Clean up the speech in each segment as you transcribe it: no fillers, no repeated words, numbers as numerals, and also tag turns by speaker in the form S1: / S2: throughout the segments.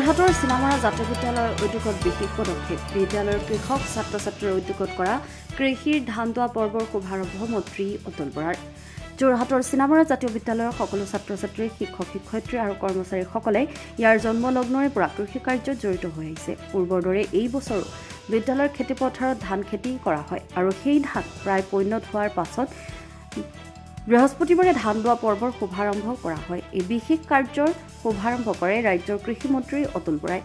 S1: যোৰহাটৰ চিনামৰা জাতীয় বিদ্যালয়ৰ উদ্যোগত বিশেষ পদক্ষেপ বিদ্যালয়ৰ কৃষক ছাত্ৰ ছাত্ৰীৰ উদ্যোগত কৰা কৃষিৰ ধান দোৱা পৰ্বৰ শুভাৰম্ভ মন্ত্ৰী অতুল বৰাৰ যোৰহাটৰ চিনামৰা জাতীয় বিদ্যালয়ৰ সকলো ছাত্ৰ ছাত্ৰী শিক্ষক শিক্ষয়িত্ৰী আৰু কৰ্মচাৰীসকলে ইয়াৰ জন্মলগ্নৰে পৰা কৃষি কাৰ্যত জড়িত হৈ আহিছে পূৰ্বৰ দৰে এই বছৰো বিদ্যালয়ৰ খেতিপথাৰত ধান খেতি কৰা হয় আৰু সেই ধান প্ৰায় পৈণত হোৱাৰ পাছত বৃহস্পতিবাৰে ধান দোৱা পৰ্বৰ শুভাৰম্ভ কৰা হয় এই বিশেষ কাৰ্যৰ শুভাৰম্ভ কৰে ৰাজ্যৰ কৃষি মন্ত্ৰী অতুল বৰাই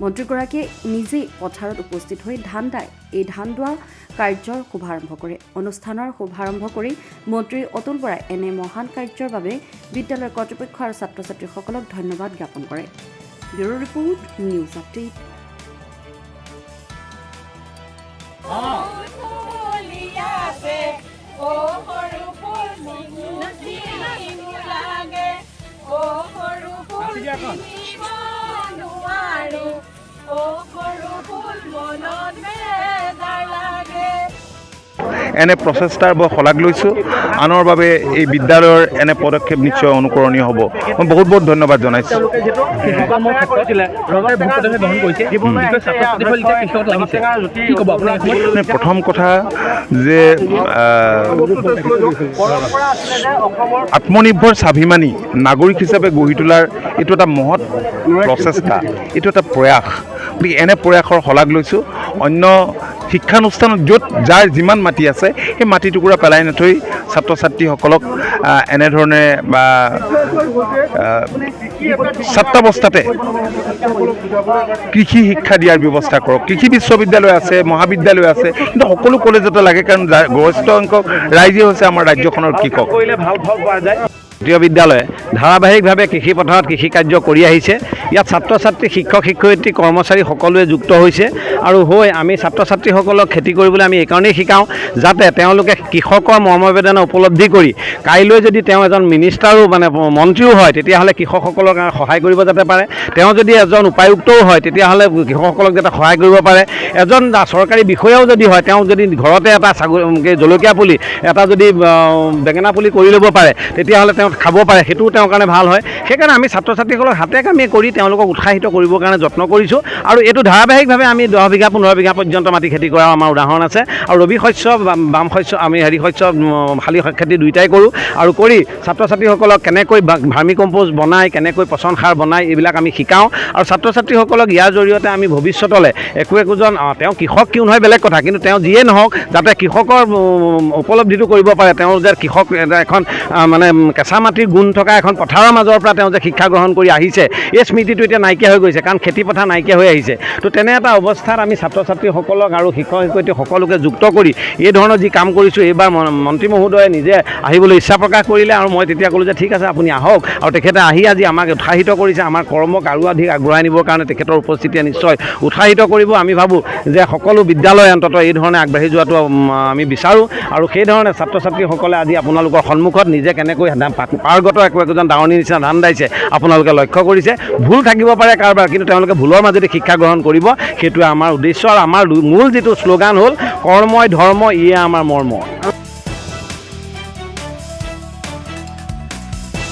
S1: মন্ত্ৰীগৰাকীয়ে নিজেই পথাৰত উপস্থিত হৈ ধান দাই এই ধান দোৱা কাৰ্যৰ শুভাৰম্ভ কৰে অনুষ্ঠানৰ শুভাৰম্ভ কৰি মন্ত্ৰী অতুল বৰাই এনে মহান কাৰ্যৰ বাবে বিদ্যালয়ৰ কৰ্তৃপক্ষ আৰু ছাত্ৰ ছাত্ৰীসকলক ধন্যবাদ জ্ঞাপন কৰে ব্যুৰো ৰিপৰ্ট নিউজ আপডেট
S2: এনে প্ৰচেষ্টাৰ মই শলাগ লৈছোঁ আনৰ বাবে এই বিদ্যালয়ৰ এনে পদক্ষেপ নিশ্চয় অনুকৰণীয় হ'ব মই বহুত বহুত ধন্যবাদ জনাইছোঁ প্ৰথম কথা যে আত্মনিৰ্ভৰ স্বাভিমানী নাগৰিক হিচাপে গঢ়ি তোলাৰ এইটো এটা মহৎ প্ৰচেষ্টা এইটো এটা প্ৰয়াস গতিকে এনে প্ৰয়াসৰ শলাগ লৈছোঁ অন্য শিক্ষানুষ্ঠানত য'ত যাৰ যিমান মাটি আছে সেই মাটি টুকুৰা পেলাই নথৈ ছাত্ৰ ছাত্ৰীসকলক এনেধৰণে বা ছাত্ৰাৱস্থাতে কৃষি শিক্ষা দিয়াৰ ব্যৱস্থা কৰক কৃষি বিশ্ববিদ্যালয় আছে মহাবিদ্যালয় আছে কিন্তু সকলো কলেজতে লাগে কাৰণ গৰিষ্ঠ সংখ্যক ৰাইজে হৈছে আমাৰ ৰাজ্যখনৰ কৃষক
S3: জাতীয় বিদ্যালয়ে ধাৰাবাহিকভাৱে কৃষি পথাৰত কৃষি কাৰ্য কৰি আহিছে ইয়াত ছাত্ৰ ছাত্ৰী শিক্ষক শিক্ষয়িত্ৰী কৰ্মচাৰী সকলোৱে যুক্ত হৈছে আৰু হৈ আমি ছাত্ৰ ছাত্ৰীসকলক খেতি কৰিবলৈ আমি এইকাৰণেই শিকাওঁ যাতে তেওঁলোকে কৃষকৰ মৰ্মবেদনা উপলব্ধি কৰি কাইলৈ যদি তেওঁ এজন মিনিষ্টাৰো মানে মন্ত্ৰীও হয় তেতিয়াহ'লে কৃষকসকলক সহায় কৰিব যাতে পাৰে তেওঁ যদি এজন উপায়ুক্তও হয় তেতিয়াহ'লে কৃষকসকলক যাতে সহায় কৰিব পাৰে এজন চৰকাৰী বিষয়াও যদি হয় তেওঁ যদি ঘৰতে এটা জলকীয়া পুলি এটা যদি বেঙেনা পুলি কৰি ল'ব পাৰে তেতিয়াহ'লে তেওঁ খাব পাৰে সেইটোও তেওঁৰ কাৰণে ভাল হয় সেইকাৰণে আমি ছাত্ৰ ছাত্ৰীসকলক হাতে কামে কৰি তেওঁলোকক উৎসাহিত কৰিবৰ কাৰণে যত্ন কৰিছোঁ আৰু এইটো ধাৰাবাহিকভাৱে আমি 10 বিঘা 15 বিঘা পৰ্যন্ত মাটি খেতি কৰাৰ আমাৰ উদাহৰণ আছে আৰু ৰবি শস্য বাম শস্য আমি শস্য শালি খেতি দুয়োটাই কৰোঁ আৰু কৰি ছাত্ৰ ছাত্ৰীসকলক কেনেকৈ ভাৰ্মি কম্প'ষ্ট বনাই কেনেকৈ পচন সাৰ বনাই এইবিলাক আমি শিকাওঁ আৰু ছাত্ৰ ছাত্ৰীসকলক ইয়াৰ জৰিয়তে আমি ভৱিষ্যতলৈ একোজন তেওঁ কৃষক কিয় নহয় বেলেগ কথা কিন্তু তেওঁ যিয়ে নহওক যাতে কৃষকৰ উপলব্ধিটো কৰিব পাৰে তেওঁ যে কৃষক এখন মানে কেঁচা মাটিৰ গুণ থকা এখন পথাৰৰ মাজৰ পৰা তেওঁ যে শিক্ষা গ্ৰহণ কৰি আহিছে এই স্মৃতিটো এতিয়া নাইকিয়া হৈ গৈছে কাৰণ খেতি পথাৰ নাইকিয়া হৈ আহিছে তো তেনে এটা অৱস্থাত আমি ছাত্ৰ ছাত্ৰীসকলক আৰু শিক্ষক শিক্ষয়িত্ৰী সকলোকে যুক্ত কৰি এই ধৰণৰ যি কাম কৰিছোঁ এইবাৰ মন্ত্ৰী মহোদয়ে নিজে আহিবলৈ ইচ্ছা প্ৰকাশ কৰিলে আৰু মই তেতিয়া ক'লোঁ যে ঠিক আছে আপুনি আহক আৰু তেখেতে আহি আজি আমাক উৎসাহিত কৰিছে আমাৰ কৰ্মক আৰু অধিক আগবঢ়াই নিবৰ কাৰণে তেখেতৰ উপস্থিতিয়ে নিশ্চয় উৎসাহিত কৰিব আমি ভাবোঁ যে সকলো বিদ্যালয় অন্ততঃ এই ধৰণে আগবাঢ়ি যোৱাটো আমি বিচাৰোঁ আৰু সেই ধৰণে ছাত্ৰ ছাত্ৰীসকলে আজি আপোনালোকৰ সন্মুখত নিজে কেনেকৈ পাৰ্গত একোজন ডাঙৰনীৰ নিচিনা ধান দাইছে আপোনালোকে লক্ষ্য কৰিছে ভুল থাকিব পাৰে কাৰোবাৰ কিন্তু তেওঁলোকে ভুলৰ মাজেদি শিক্ষা গ্ৰহণ কৰিব সেইটোৱে আমাৰ উদ্দেশ্য আৰু আমাৰ মূল যিটো শ্লোগান হ'ল কৰ্মই ধৰ্ম ইয়ে আমাৰ মৰ্ম